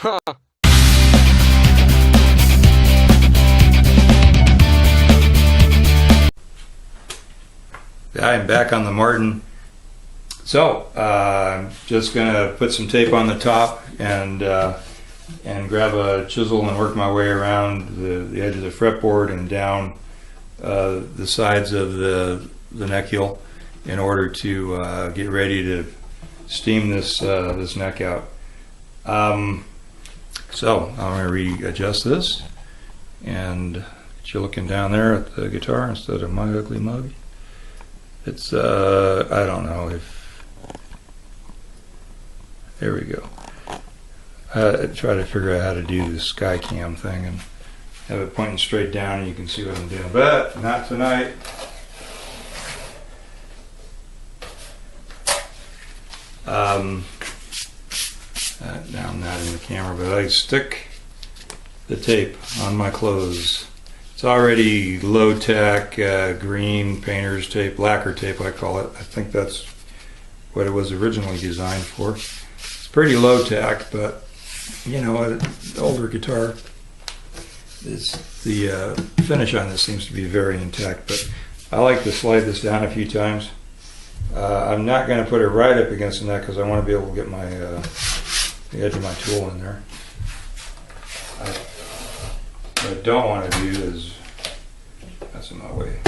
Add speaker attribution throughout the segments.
Speaker 1: Huh.
Speaker 2: I'm back on the Martin. So I'm just gonna put some tape on the top and grab a chisel and work my way around the edge of the fretboard and down the sides of the neck heel in order to get ready to steam this neck out. So I'm going to readjust this and get you looking down there at the guitar instead of my ugly mug. It's I don't know if, there we go. Try to figure out how to do the sky cam thing and have it pointing straight down and you can see what I'm doing, but not tonight. Now I'm not in the camera, but I stick the tape on my clothes. It's already low-tack green painter's tape, lacquer tape I call it. I think that's what it was originally designed for. It's pretty low-tack, but you know, the older guitar, the finish on this seems to be very intact, but I like to slide this down a few times. I'm not going to put it right up against the neck because I want to be able to get my the edge of my tool in there. What I don't want to do is, that's in my way.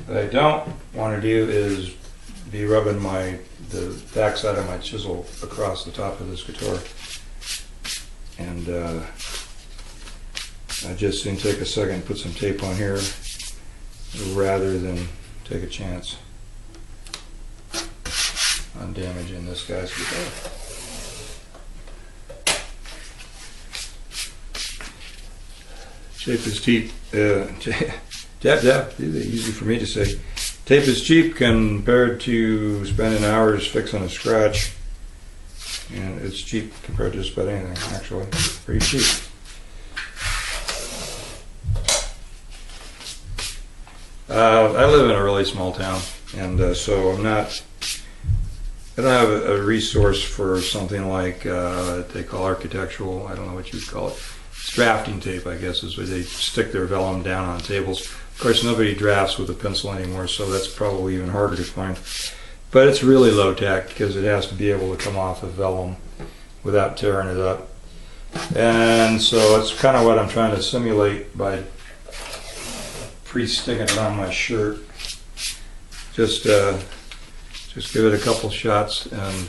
Speaker 2: What I don't want to do is be rubbing the back side of my chisel across the top of this guitar. And I just soon take a second and put some tape on here rather than take a chance on damaging this guy's guitar. Tape is cheap. Easy for me to say. Tape is cheap compared to spending hours fixing a scratch, and it's cheap compared to just about anything. Actually, pretty cheap. I live in a really small town, and so I don't have a resource for something like they call architectural, I don't know what you would call it. It's drafting tape, I guess, is where they stick their vellum down on tables. Of course, nobody drafts with a pencil anymore, so that's probably even harder to find. But it's really low tack because it has to be able to come off of vellum without tearing it up. And so it's kind of what I'm trying to simulate by pre-sticking it on my shirt. Just give it a couple shots and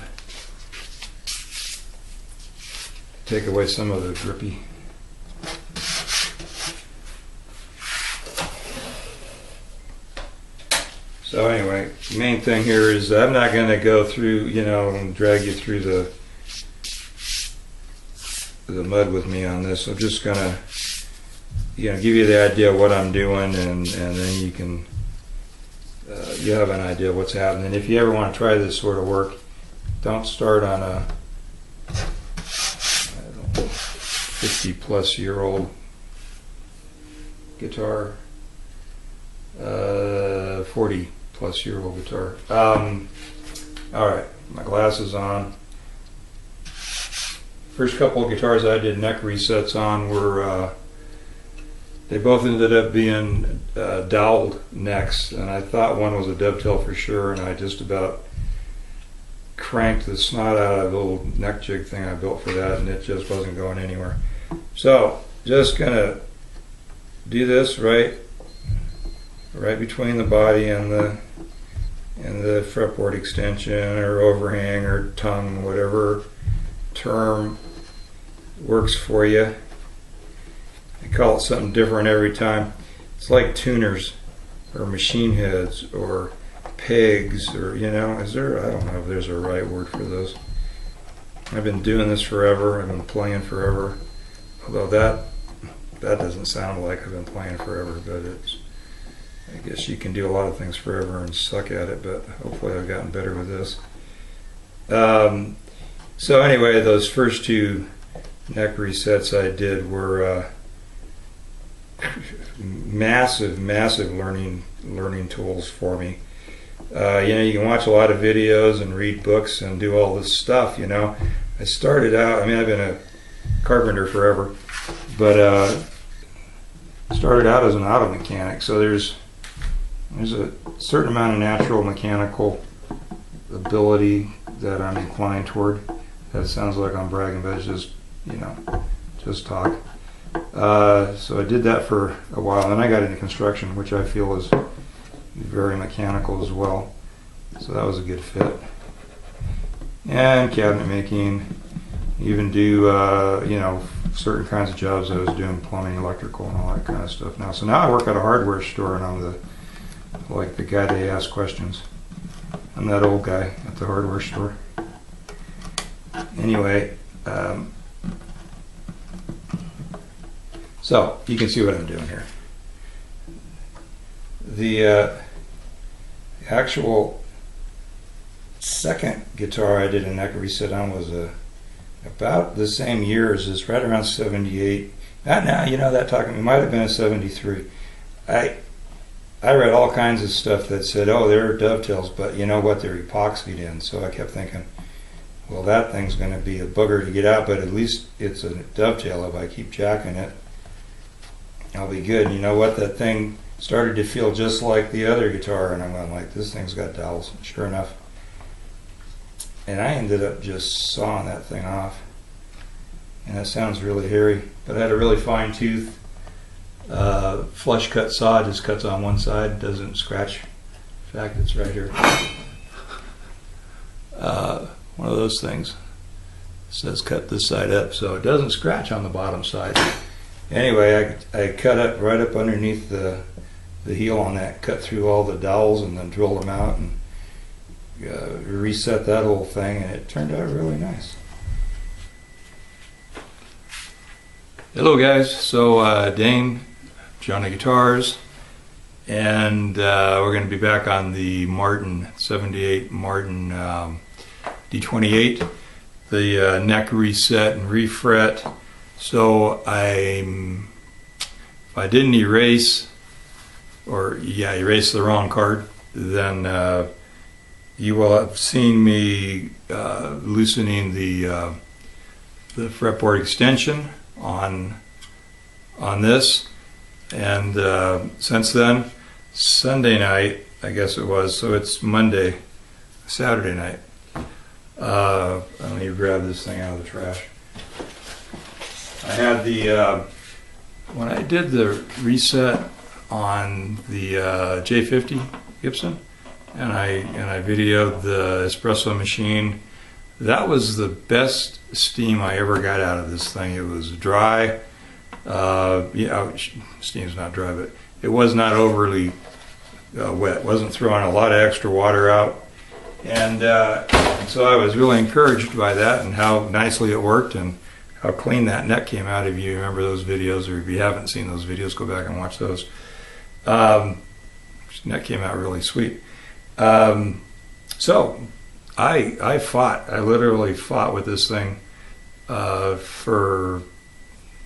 Speaker 2: take away some of the grippy. So anyway, the main thing here is I'm not going to go through, you know, and drag you through the mud with me on this. I'm just going to, you know, give you the idea of what I'm doing, and then you can you have an idea of what's happening. If you ever want to try this sort of work, don't start on a 50-plus-year-old guitar, 40-plus-year-old guitar. All right, my glasses on. First couple of guitars I did neck resets on were they both ended up being doweled necks, and I thought one was a dovetail for sure, and I just about cranked the snot out of the little neck jig thing I built for that, and it just wasn't going anywhere. So just gonna do this right between the body and the fretboard extension or overhang or tongue, whatever term works for you. I call it something different every time. It's like tuners or machine heads or pegs, or, you know, I don't know if there's a right word for those. I've been doing this forever. I've been playing forever. Although that doesn't sound like I've been playing forever, but I guess you can do a lot of things forever and suck at it, but hopefully I've gotten better with this. So anyway, those first two neck resets I did were massive learning tools for me. You know, you can watch a lot of videos and read books and do all this stuff, you know. I started out, I mean, I've been a carpenter forever, but started out as an auto mechanic, so there's a certain amount of natural mechanical ability that I'm inclined toward. That sounds like I'm bragging, but it's just, you know, just talk. So I did that for a while, and then I got into construction, which I feel is very mechanical as well. So that was a good fit. And cabinet making, even do, you know, certain kinds of jobs I was doing, plumbing, electrical, and all that kind of stuff now. So now I work at a hardware store, and I'm like the guy they ask questions. I'm that old guy at the hardware store. Anyway, so you can see what I'm doing here. The actual second guitar I did a neck reset on was about the same year as this, right around 78. Now, you know, that talking, it might have been a 73. I read all kinds of stuff that said, oh, they're dovetails, but you know what, they're epoxied in. So I kept thinking, well, that thing's going to be a booger to get out, but at least it's a dovetail. If I keep jacking it, I'll be good. And you know what, that thing started to feel just like the other guitar, and I'm going like, this thing's got dowels, sure enough. And I ended up just sawing that thing off. And that sounds really hairy, but I had a really fine tooth flush cut saw. It just cuts on one side, doesn't scratch. In fact, it's right here. One of those things. It says cut this side up, so it doesn't scratch on the bottom side. Anyway, I cut up right up underneath the heel on that, cut through all the dowels, and then drilled them out and reset that whole thing, and it turned out really nice. Hello guys, so Dane, Jonah Guitars, and we're going to be back on the Martin 78 Martin D28, the neck reset and refret. So if I didn't erase the wrong card, then you will have seen me loosening the fretboard extension on this, and since then, Sunday night, I guess it was, so it's Saturday night. Let me grab this thing out of the trash. I had when I did the reset on the J50 Gibson, and I videoed the espresso machine. That was the best steam I ever got out of this thing. It was dry. Yeah, steam's not dry, but it was not overly wet. Wasn't throwing a lot of extra water out, and so I was really encouraged by that and how nicely it worked and how clean that neck came out. If you remember those videos, or if you haven't seen those videos, go back and watch those. Neck came out really sweet. So I literally fought with this thing for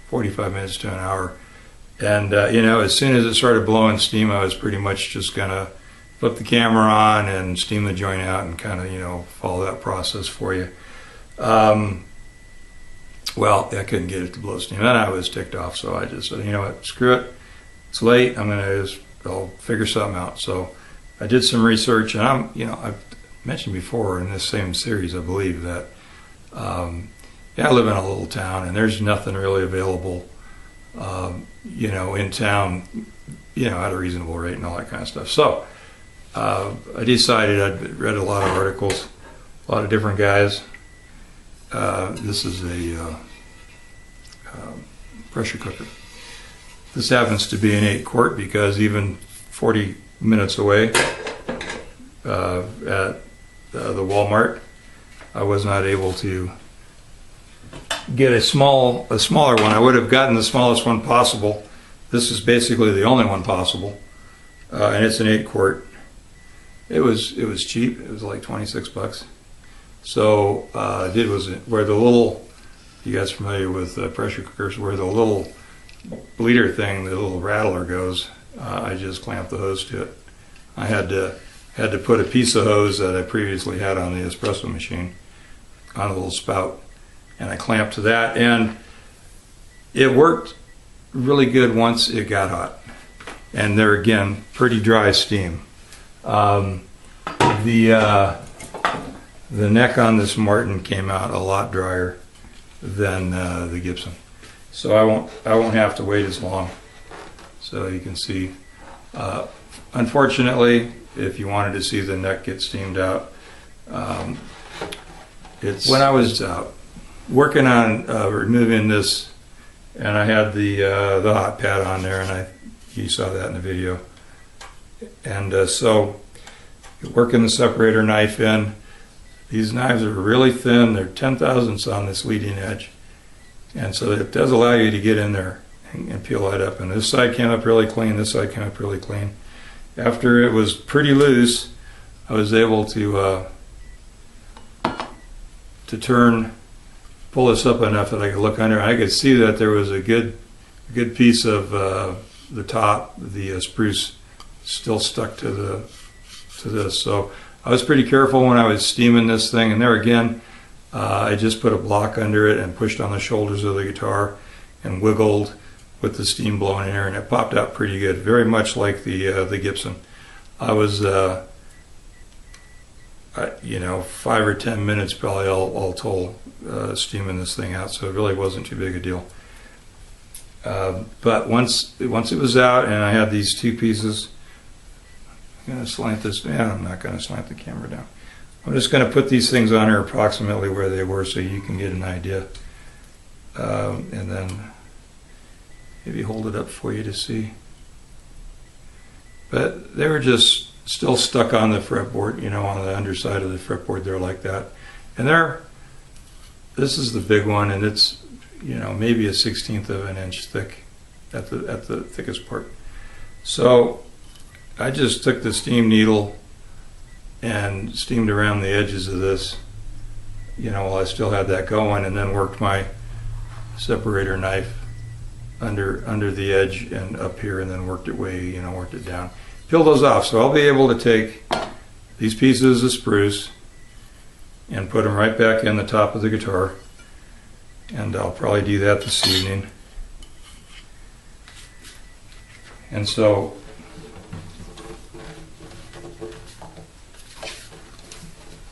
Speaker 2: 45 minutes to an hour, and you know, as soon as it started blowing steam, I was pretty much just gonna flip the camera on and steam the joint out and kind of, you know, follow that process for you. Well, I couldn't get it to blow steam, and I was ticked off, so I just said, you know what, screw it, it's late, I'll figure something out. So I did some research, and I've mentioned before in this same series, I believe, that yeah, I live in a little town, and there's nothing really available, you know, in town, you know, at a reasonable rate and all that kind of stuff. So I decided, I'd read a lot of articles, a lot of different guys. This is a pressure cooker. This happens to be an 8-quart because even 40 minutes away at the Walmart, I was not able to get a smaller one. I would have gotten the smallest one possible. This is basically the only one possible, and it's an 8-quart. It was cheap. It was like 26 bucks. So I did was where the little, you guys familiar with pressure cookers, where the little bleeder thing, the little rattler goes, I just clamped the hose to it. I had to had to put a piece of hose that I previously had on the espresso machine on a little spout, and I clamped to that, and it worked really good once it got hot. And there again, pretty dry steam. The neck on this Martin came out a lot drier than the Gibson, so I won't have to wait as long. So you can see, unfortunately, if you wanted to see the neck get steamed out, when I was working on removing this, and I had the hot pad on there, and you saw that in the video, and so working the separator knife in. These knives are really thin. They're 10/1000ths on this leading edge, and so it does allow you to get in there and peel that up. And this side came up really clean. This side came up really clean. After it was pretty loose, I was able to pull this up enough that I could look under. I could see that there was a good piece of the top, the spruce, still stuck to this. So I was pretty careful when I was steaming this thing. And there again, I just put a block under it and pushed on the shoulders of the guitar and wiggled with the steam blowing in here, and it popped out pretty good, very much like the Gibson. I was, 5 or 10 minutes probably all told steaming this thing out, so it really wasn't too big a deal. But once it was out, and I had these two pieces, I'm going to slant this down. I'm not going to slant the camera down. I'm just going to put these things on here approximately where they were so you can get an idea, and then maybe hold it up for you to see. But they were just still stuck on the fretboard, on the underside of the fretboard there like that. And this is the big one, and it's, maybe a 1/16 of an inch thick at the thickest part. So I just took the steam needle and steamed around the edges of this, while I still had that going, and then worked my separator knife under the edge and up here, and then worked it down. Peel those off. So I'll be able to take these pieces of spruce and put them right back in the top of the guitar, and I'll probably do that this evening. And so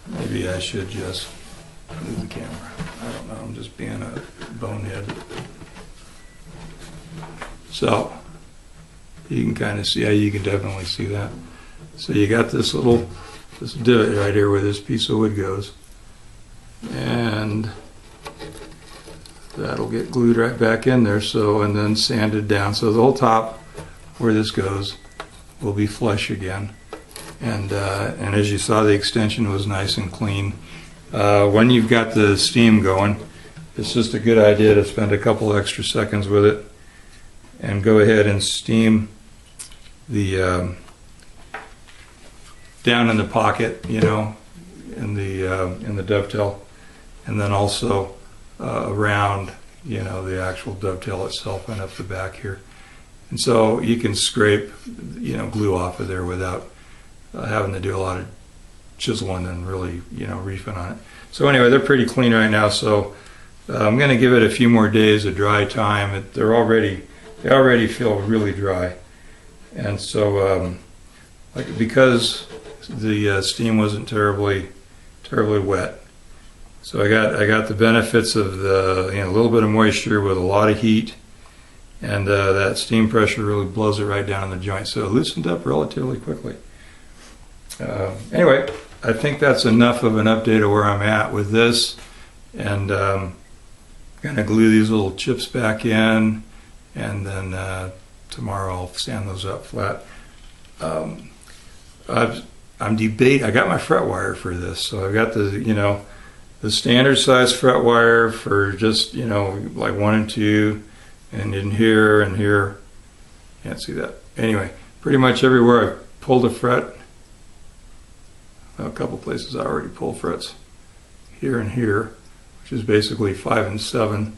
Speaker 2: maybe I should just move the camera. I don't know, I'm just being a bonehead. So you can kind of see, you can definitely see that. So you got this divot right here where this piece of wood goes, and that'll get glued right back in there. So, and then sanded down. So the whole top where this goes will be flush again. And as you saw, the extension was nice and clean. When you've got the steam going, it's just a good idea to spend a couple extra seconds with it and go ahead and steam the down in the pocket, in the dovetail, and then also around, the actual dovetail itself and up the back here. And so you can scrape, glue off of there without having to do a lot of chiseling and really, reefing on it. So anyway, they're pretty clean right now. So I'm going to give it a few more days of dry time. They already feel really dry, and so because the steam wasn't terribly wet, so I got the benefits of the a little bit of moisture with a lot of heat, and that steam pressure really blows it right down in the joint, so it loosened up relatively quickly. Anyway, I think that's enough of an update of where I'm at with this, and going to glue these little chips back in, and then tomorrow I'll sand those up flat. I got my fret wire for this, so I've got the standard size fret wire for just like 1 and 2, and in here and here. Can't see that. Anyway, pretty much everywhere I pulled a fret. A couple places I already pulled frets, here and here, which is basically 5 and 7,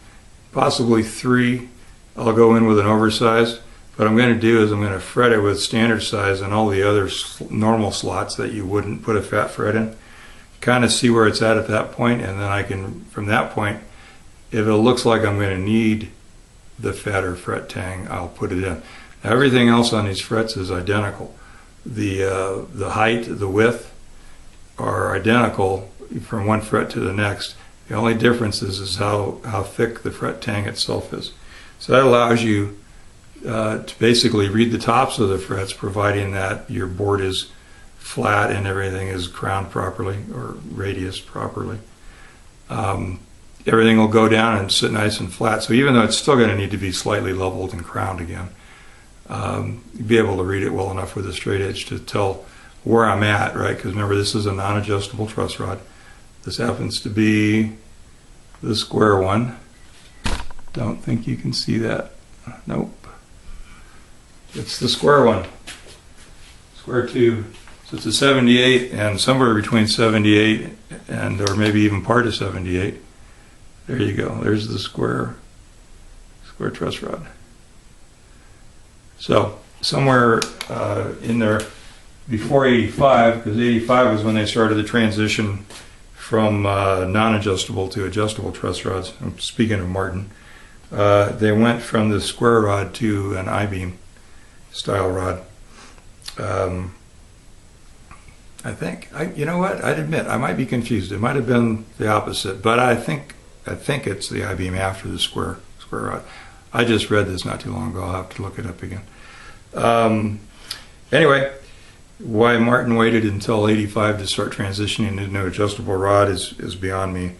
Speaker 2: possibly 3. I'll go in with an oversized. What I'm going to do is I'm going to fret it with standard size and all the other normal slots that you wouldn't put a fat fret in. Kind of see where it's at that point, and then I can, from that point, if it looks like I'm going to need the fat or fret tang, I'll put it in. Now, everything else on these frets is identical. The height, the width are identical from one fret to the next. The only difference is how thick the fret tang itself is. So that allows you to basically read the tops of the frets, providing that your board is flat and everything is crowned properly or radius properly. Everything will go down and sit nice and flat. So even though it's still going to need to be slightly leveled and crowned again, you'll be able to read it well enough with a straight edge to tell where I'm at, right? Because remember, this is a non-adjustable truss rod. This happens to be the square one. Don't think you can see that. Nope. It's the square one. Square tube. So it's a 78, and somewhere between 78 and, or maybe even part of 78. There you go. There's the square truss rod. So somewhere in there before 85, because 85 was when they started the transition from non-adjustable to adjustable truss rods. I'm speaking of Martin. They went from the square rod to an I-beam style rod. I think, you know what, I'd admit, I might be confused. It might have been the opposite, but I think it's the I-beam after the square rod. I just read this not too long ago. I'll have to look it up again. Anyway, why Martin waited until 85 to start transitioning into an adjustable rod is beyond me,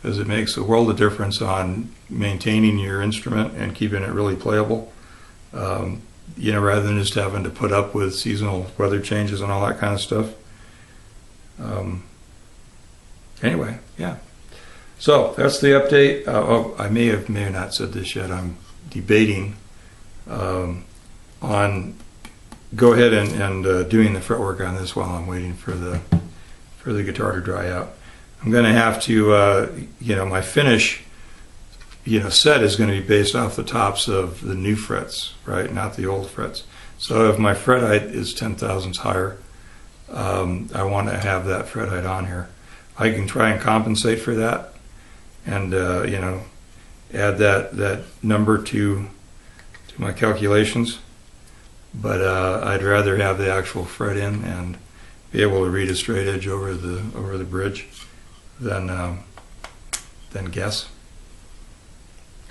Speaker 2: because it makes a world of difference on maintaining your instrument and keeping it really playable. You know, rather than just having to put up with seasonal weather changes and all that kind of stuff. Anyway, yeah. So that's the update. I may have not said this yet. I'm debating on go ahead and doing the fretwork on this while I'm waiting for the guitar to dry out. I'm going to have to, you know, my finish, you know, set is going to be based off the tops of the new frets, right? Not the old frets. So if my fret height is 10 thousandths higher, I want to have that fret height on here. I can try and compensate for that, and you know, add that number to my calculations. But I'd rather have the actual fret in and be able to read a straight edge over the bridge than guess.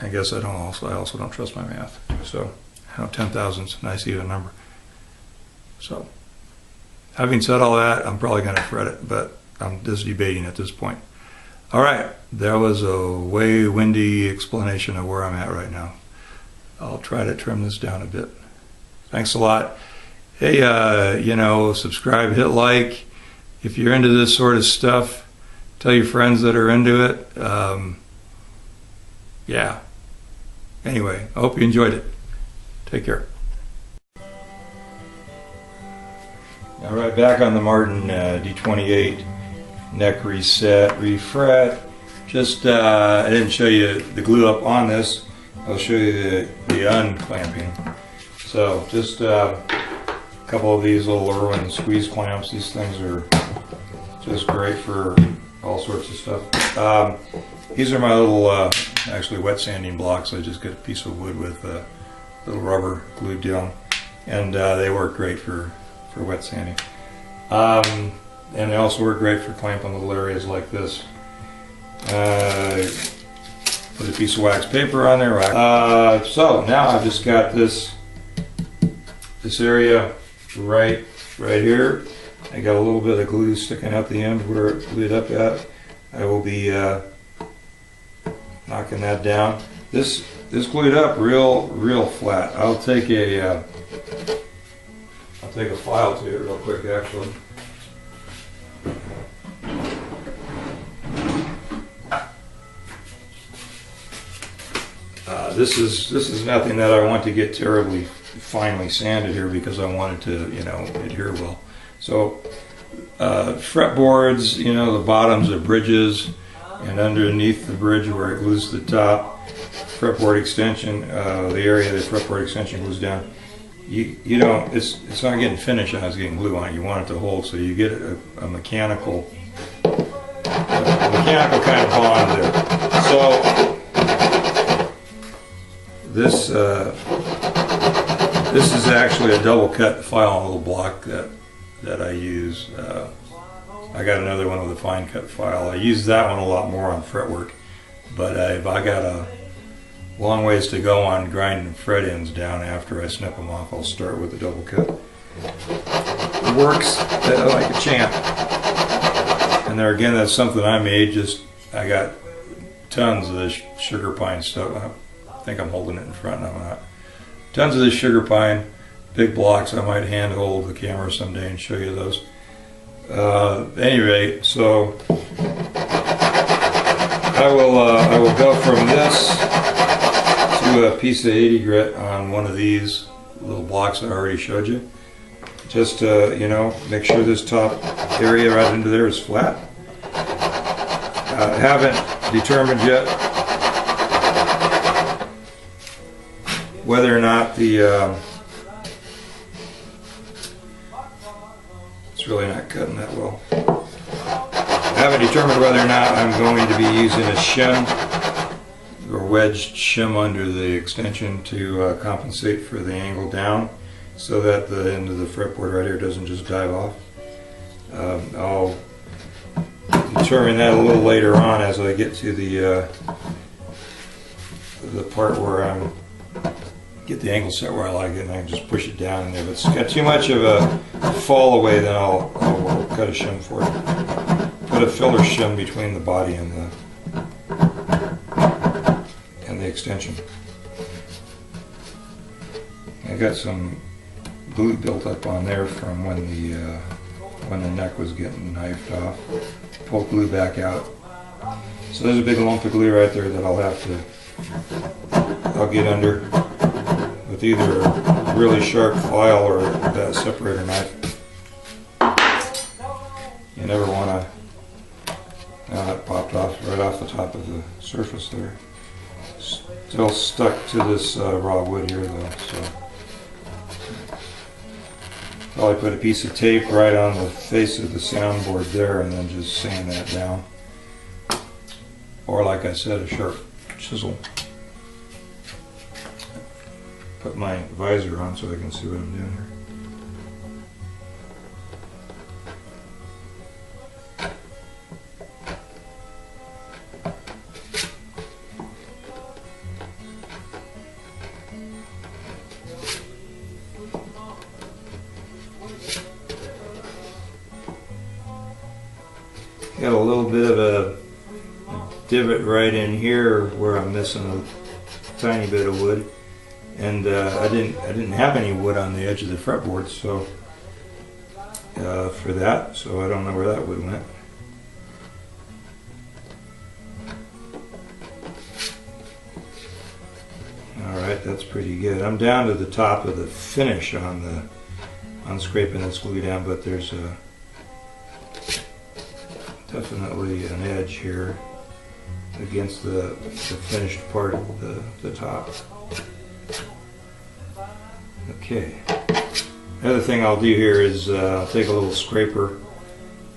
Speaker 2: I guess I also don't trust my math. So, I know 10 thousandths, nice even number. So, having said all that, I'm probably going to fret it, but I'm just debating at this point. All right, that was a way windy explanation of where I'm at right now. I'll try to trim this down a bit. Thanks a lot. Hey, you know, subscribe, hit like. If you're into this sort of stuff, tell your friends that are into it. Yeah. Anyway, I hope you enjoyed it. Take care. All right, back on the Martin D28 neck reset, refret. Just, I didn't show you the glue up on this. I'll show you the unclamping. So, just a couple of these little Irwin squeeze clamps. These things are just great for all sorts of stuff. These are my little, actually wet sanding blocks. I just get a piece of wood with a little rubber glued down, and they work great for wet sanding. And they also work great for clamping little areas like this. Put a piece of wax paper on there. So now I've just got this area right here. I got a little bit of glue sticking out the end where it glued up at. I will be knocking that down. This glued up real flat. I'll take a file to it real quick, actually. This is nothing that I want to get terribly finely sanded here, because I want it to, you know, adhere well. So fretboards, you know, the bottoms of bridges, and underneath the bridge where it glues to the top, fretboard extension, the area the fretboard extension glues down. you don't, it's not getting finish on it, it's getting glue on it. You want it to hold, so you get a mechanical kind of bond there. So this is actually a double cut file on a little block that I use. I got another one with a fine cut file. I use that one a lot more on fretwork, but if I got a long ways to go on grinding fret ends down after I snip them off, I'll start with the double cut. It works like a champ. And there again, that's something I made. I got tons of this sugar pine stuff. I think I'm holding it in front, and I'm not. Tons of this sugar pine, big blocks. I might hand hold the camera someday and show you those. Any rate, so I will go from this to a piece of 80 grit on one of these little blocks I already showed you. Just you know, make sure this top area right into there is flat. Haven't determined yet whether or not the it's really not cutting that well. I haven't determined whether or not I'm going to be using a shim or wedged shim under the extension to compensate for the angle down, so that the end of the fretboard right here doesn't just dive off. I'll determine that a little later on as I get to the part where I'm get the angle set where I like it, and I can just push it down. And if it's got too much of a fall away, then I'll cut a shim for it. Put a filler shim between the body and the extension. I got some glue built up on there from when the neck was getting knifed off. Pull glue back out. So there's a big lump of glue right there that I'll get under with either a really sharp file or that separator knife. You never want to. Now that popped off right off the top of the surface there. Still stuck to this raw wood here though, so probably put a piece of tape right on the face of the soundboard there and then just sand that down. Or like I said, a sharp chisel. Put my visor on so I can see what I'm doing here. Got a little bit of a divot right in here where I'm missing a tiny bit of wood, and I didn't have any wood on the edge of the fretboard, so for that, so I don't know where that wood went. All right, that's pretty good. I'm down to the top of the finish on scraping this glue down, but there's definitely an edge here against the finished part of the top. Okay. Another thing I'll do here is I'll take a little scraper,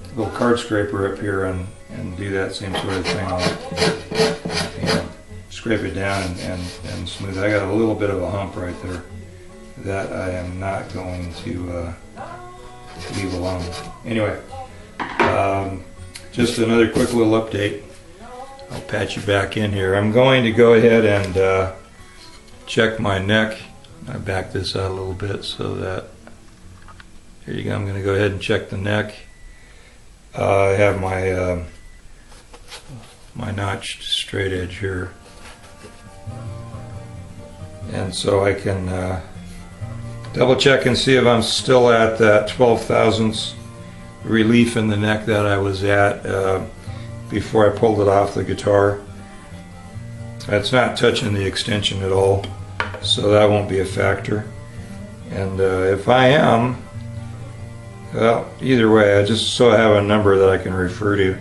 Speaker 2: a little card scraper up here and do that same sort of thing. I'll scrape it down and smooth it. I got a little bit of a hump right there that I am not going to leave alone. Anyway, just another quick little update. I'll patch you back in here. I'm going to go ahead and check my neck. I back this out a little bit so that, here you go, I'm going to go ahead and check the neck. I have my my notched straight edge here, and so I can double check and see if I'm still at that 12 thousandths relief in the neck that I was at before I pulled it off the guitar. It's not touching the extension at all, so that won't be a factor. And if I am, well, either way, I just so I have a number that I can refer to,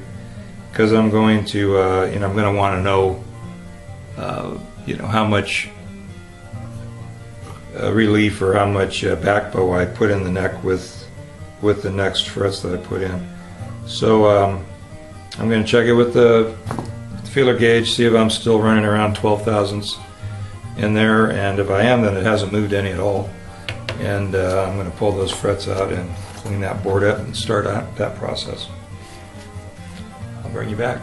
Speaker 2: because I'm going to, you know, I'm going to want to know, you know, how much relief or how much back bow I put in the neck with the next frets that I put in. So I'm going to check it with the feeler gauge, see if I'm still running around 12 thousandths in there, and if I am, then it hasn't moved any at all. And I'm going to pull those frets out and clean that board up and start that process. I'll bring you back.